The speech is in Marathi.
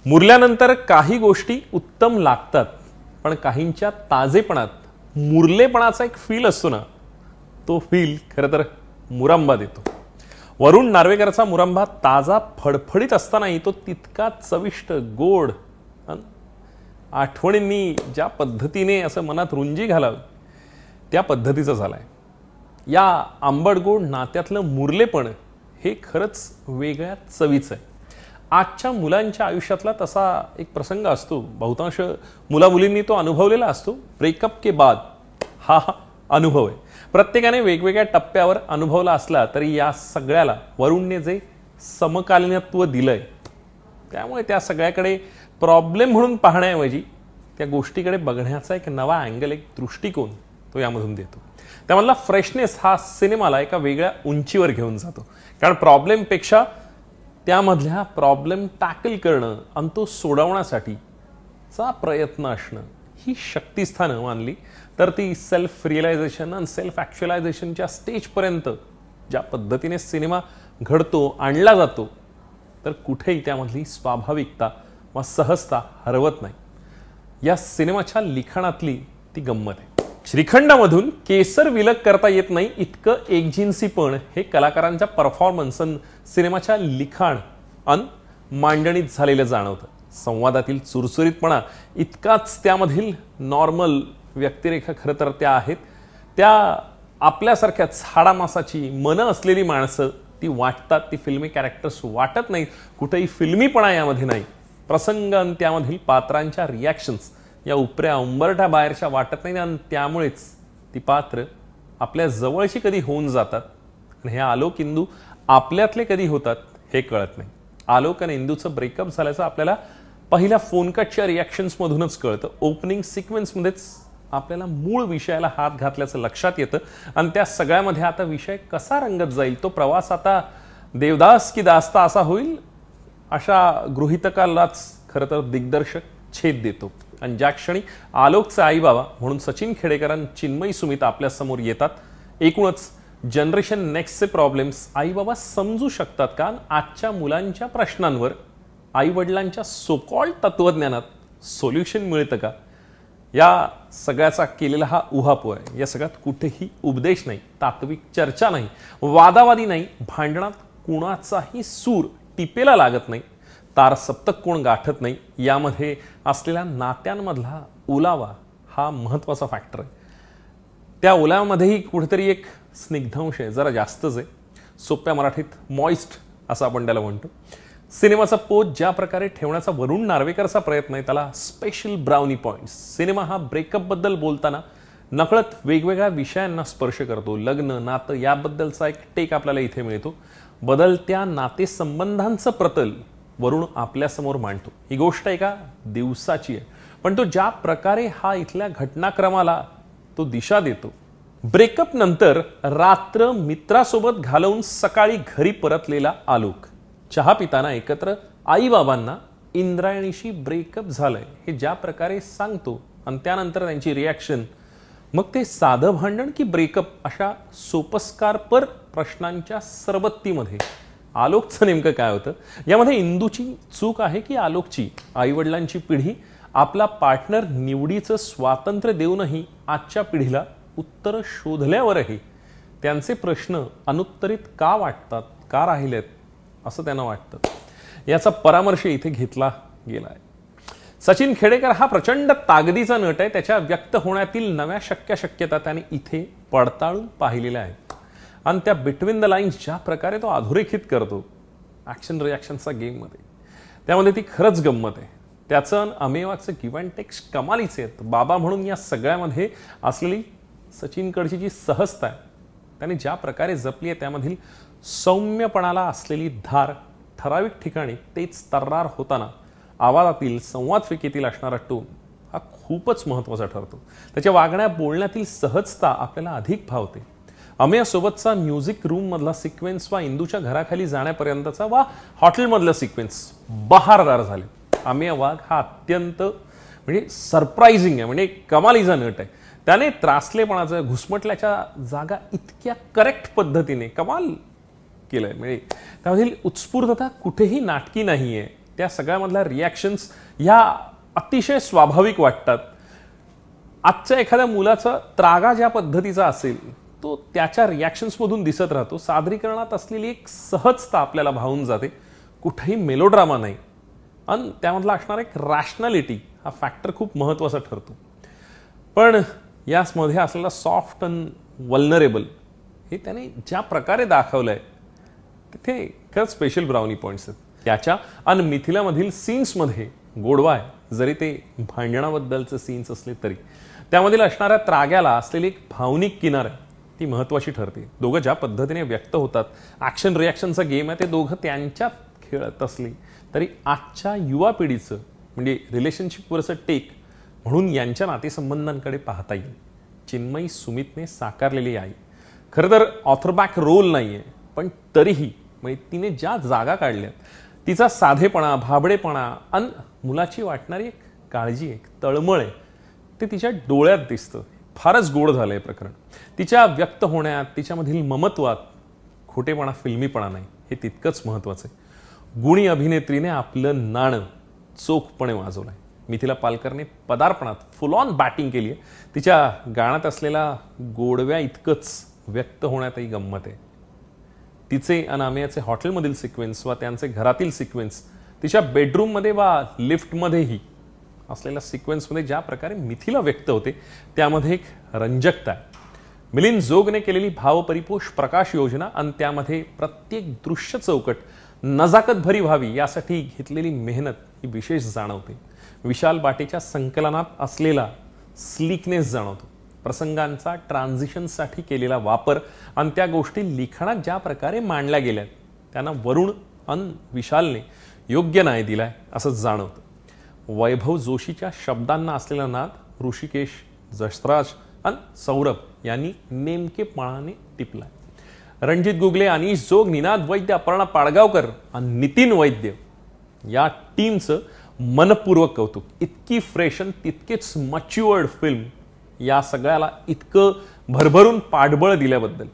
मुरल्यानंतर काही गोष्टी उत्तम लागतात, पण काहींच्या ताजेपणात मुरलेपणाचा एक फील असतो ना, तो फील खरं तर मुरंबा देतो. वरुण नार्वेकरचा मुरंबा ताजा फडफडीत असतानाही तो तितका चविष्ट, गोड, आठवणींनी ज्या पद्धतीने असं मनात रुंजी घालावी त्या पद्धतीचा झालाय. या आंबट गोड नात्यातलं मुरलेपण हे खरंच वेगळ्या चवीचं आहे. आजच्या मुलांच्या आयुष्यातला तसा एक प्रसंग असतो, बहुतांश मुलामुलींनी तो अनुभवलेला असतो. ब्रेकअप के बाद हा अनुभव आहे. प्रत्येकाने वेगवेगळ्या टप्प्यावर अनुभवला असला तरी या सगळ्याला वरुणने जे समकालीनत्व दिलंय, त्यामुळे त्या सगळ्याकडे प्रॉब्लेम म्हणून पाहण्याऐवजी त्या गोष्टीकडे बघण्याचा एक नवा अँगल, एक दृष्टिकोन तो यामधून देतो. त्यामधला फ्रेशनेस हा सिनेमाला एका वेगळ्या उंचीवर घेऊन जातो. कारण प्रॉब्लेमपेक्षा त्यामधल्या प्रॉब्लेम टॅकल करणं आणि तो सोडवण्यासाठीचा प्रयत्न असणं ही शक्तिस्थानं मानली तर ती सेल्फ रिअलायझेशन आणि सेल्फ ॲक्च्युअलायझेशनच्या स्टेजपर्यंत ज्या पद्धतीने सिनेमा घडतो, आणला जातो, तर कुठेही त्यामधली स्वाभाविकता वा सहजता हरवत नाही. या सिनेमाच्या लिखाणातली ती गंमत आहे. श्रीखंडामधून केसर विलग करता येत नाही इतकं एकजिन्सीपण हे कलाकारांच्या परफॉर्मन्स आणि सिनेमाच्या लिखाण आणि मांडणीत झालेलं जाणवतं. संवादातील चुरचुरीतपणा इतकाच त्यामधील नॉर्मल व्यक्तिरेखा खरं तर त्या आहेत. त्या आपल्यासारख्याच हाडामासाची मनं असलेली माणसं ती वाटतात, ती फिल्मी कॅरेक्टर्स वाटत नाहीत. कुठेही फिल्मीपणा यामध्ये नाही. प्रसंग आणि त्यामधील पात्रांच्या रिॲक्शन्स या उपऱ्या उंबरठ्या बाहेरच्या वाटत नाही आणि त्यामुळेच ती पात्र आपल्या जवळची कधी होऊन जातात आणि हे आलोक इंदू आपल्यातले कधी होतात हे कळत नाही. आलोक आणि इंदूचं ब्रेकअप झाल्याचं आपल्याला पहिल्या फोन कटच्या रिॲक्शन्समधूनच कळतं. ओपनिंग सिक्वेन्समध्येच आपल्याला मूळ विषयाला हात घातल्याचं लक्षात येतं आणि त्या सगळ्यामध्ये आता विषय कसा रंगत जाईल, तो प्रवास आता देवदास की दास्ता असा होईल, अशा गृहितकालाच खरं तर दिग्दर्शक छेद देतो. आणि ज्या क्षणी आलोकचे आई बाबा म्हणून सचिन खेडेकर आणि चिन्मयी सुमित आपल्या समोर येतात, एकूणच जनरेशन नेक्स्टचे प्रॉब्लेम्स आई बाबा समजू शकतात का, आजच्या मुलांच्या प्रश्नांवर आई वडिलांच्या सोकॉल्ड तत्वज्ञानात सोल्युशन मिळतं का, या सगळ्याचा केलेला हा उहापोह आहे. या सगळ्यात कुठेही उपदेश नाही, तात्विक चर्चा नाही, वादावादी नाही, भांडणात कुणाचाही सूर टिपेला लागत नाही, तार सप्तक कोण गाठत नाही. यामध्ये असलेल्या नात्यांमधला ओलावा हा महत्त्वाचा फॅक्टर आहे. त्या ओलाव्यामध्येही कुठेतरी एक स्निग्धांश आहे, जरा जास्तच आहे. सोप्या मराठीत मॉइस्ट असं आपण त्याला म्हणतो. सिनेमाचा पोत ज्या प्रकारे ठेवण्याचा वरुण नार्वेकरचा प्रयत्न आहे त्याला स्पेशल ब्राउनी पॉइंट्स. सिनेमा हा ब्रेकअपबद्दल बोलताना नकळत वेगवेगळ्या विषयांना स्पर्श करतो. लग्न, नातं याबद्दलचा एक टेक आपल्याला इथे मिळतो. बदलत्या नातेसंबंधांचं प्रतल वरुण आपल्यासमोर मांडतो. ही गोष्ट एका दिवसाची आहे, पण तो ज्या प्रकारे हा इथल्या घटनाक्रमाला तो दिशा देतो. ब्रेकअप नंतर रात्र मित्रासोबत घालवून सकाळी घरी परतलेला आलोक चहा पिताना एकत्र आई बाबांना इंद्रायणीशी ब्रेकअप झालंय हे ज्या प्रकारे सांगतो आणि त्यानंतर त्यांची रिॲक्शन, मग ते साधं भांडण की ब्रेकअप, अशा सोपस्कारपर प्रश्नांच्या सरबत्तीमध्ये आलोकचं नेमकं काय होतं. यामध्ये इंदूची चूक आहे की आलोकची. आईवडिलांची पिढी आपला पार्टनर निवडीचं स्वातंत्र्य देऊनही आजच्या पिढीला उत्तर शोधल्यावरही त्यांचे प्रश्न अनुत्तरित का वाटतात, का राहिलेत असं त्यांना वाटतं. याचा परामर्श इथे घेतला गेलाय. सचिन खेडेकर हा प्रचंड ताकदीचा नट आहे. त्याच्या व्यक्त होण्यातील नव्या शक्यता त्याने इथे पडताळून पाहिलेल्या आहेत आणि त्या बिटवीन द लाईन्स ज्या प्रकारे तो अधोरेखित करतो ॲक्शन रिॲक्शनचा गेममध्ये, त्यामध्ये ती खरंच गंमत आहे. त्याचं अमेवाचं गिव्ह अँड टेक्स कमालीचे आहेत. बाबा म्हणून या सगळ्यामध्ये असलेली सचिनकडची जी सहजता आहे, त्याने ज्या प्रकारे जपली आहे, त्यामधील सौम्यपणाला असलेली धार ठराविक ठिकाणी तेच तर्रार होताना आवाजातील संवाद फिकीतील असणारा टोन हा खूपच महत्त्वाचा ठरतो. त्याच्या वागण्या बोलण्यातील सहजता आपल्याला अधिक भावते. अमेयासोबतचा म्युझिक रूममधला सिक्वेन्स वा इंदूच्या घराखाली जाण्यापर्यंतचा वा हॉटेलमधला सिक्वेन्स बहारदार झाले. अमेय वाघ हा अत्यंत म्हणजे सरप्राइझिंग आहे, म्हणजे कमालीचा नट आहे. त्याने त्रासलेपणाचं, घुसमटल्याच्या जागा इतक्या करेक्ट पद्धतीने कमाल केलंय. म्हणजे त्यामधील उत्स्फूर्तता कुठेही नाटकी नाहीये. त्या सगळ्यामधल्या रिॲक्शन्स ह्या अतिशय स्वाभाविक वाटतात. आजच्या एखाद्या मुलाचा त्रागा ज्या पद्धतीचा असेल तो त्याच्या रिॲक्शन्समधून दिसत राहतो. सादरीकरणात असलेली एक सहजता आपल्याला भावून जाते. कुठेही मेलोड्रामा नाही आणि त्यामधला असणारा एक रॅशनॅलिटी हा फॅक्टर खूप महत्त्वाचा ठरतो. पण यामध्ये असलेला सॉफ्ट अँड वल्नरेबल हे त्याने ज्या प्रकारे दाखवलंय तिथे खरंच स्पेशल ब्राउनी पॉईंट्स आहेत. त्याच्या आणि मिथिलामधील सीन्समध्ये गोडवा आहे. जरी ते भांडणाबद्दलचे सीन्स असले तरी त्यामधील असणाऱ्या त्राग्याला असलेली एक भावनिक किनार आहे ती महत्त्वाची ठरते. दोघं ज्या पद्धतीने व्यक्त होतात, ॲक्शन रिॲक्शनचा गेम आहे, ते दोघं त्यांच्यात खेळत असले तरी आजच्या युवा पिढीचं म्हणजे रिलेशनशिपवरचं टेक म्हणून यांच्या नातेसंबंधांकडे पाहता येईल. चिन्मयी सुमितने साकारलेली आई खरं तर ऑथरबॅक रोल नाही आहे, पण तरीही म्हणजे तिने ज्या जागा काढल्या, तिचा साधेपणा, भाबडेपणा आणि मुलाची वाटणारी एक काळजी, एक तळमळ आहे ते तिच्या डोळ्यात दिसतं. फारच गोड झालं हे प्रकरण. तिच्या व्यक्त होण्यात, तिच्यामधील ममत्वात खोटेपणा, फिल्मीपणा नाही हे तितकंच महत्त्वाचं आहे. गुणी अभिनेत्रीने आपलं नाणं चोखपणे वाजवलंय. मिथिला पालकरने पदार्पणात फुल ऑन बॅटिंग केली आहे. तिच्या गाण्यात असलेला गोडव्या इतकंच व्यक्त होण्यातही गंमत आहे. तिचे आणि आमियाचे हॉटेलमधील सिक्वेन्स वा त्यांचे घरातील सिक्वेन्स, तिच्या बेडरूममध्ये वा लिफ्टमध्येही असलेल्या सिक्वेन्समध्ये ज्या प्रकारे मिथिला व्यक्त होते त्यामध्ये एक रंजकता आहे. मिलिंद जोगने केलेली भावपरिपोष प्रकाश योजना आणि त्यामध्ये प्रत्येक दृश्य चौकट नजाकत भरी व्हावी यासाठी घेतलेली मेहनत ही विशेष जाणवते. विशाल बाटेच्या संकलनात असलेला स्लीकनेस जाणवतो. प्रसंगांचा ट्रान्झिशनसाठी केलेला वापर आणि त्या गोष्टी लिखाणात ज्या प्रकारे मांडल्या गेल्यात त्यांना वरुण आणि विशालने योग्य न्याय दिलाय असं जाणवतं. वैभव जोशीच्या शब्दांना असलेला नाद ऋषिकेश जसराज आणि सौरभ यांनी नेमकेपणाने टिपलाय. रणजित गुगले, अनीश जोग, निनाद वैद्य, अपर्णा पाडगावकर आणि नितीन वैद्य या टीमचं मनपूर्वक कौतुक. इतकी फ्रेश आणि तितकेच मच्युअर्ड फिल्म या सगळ्याला इतकं भरभरून पाठबळ दिल्याबद्दल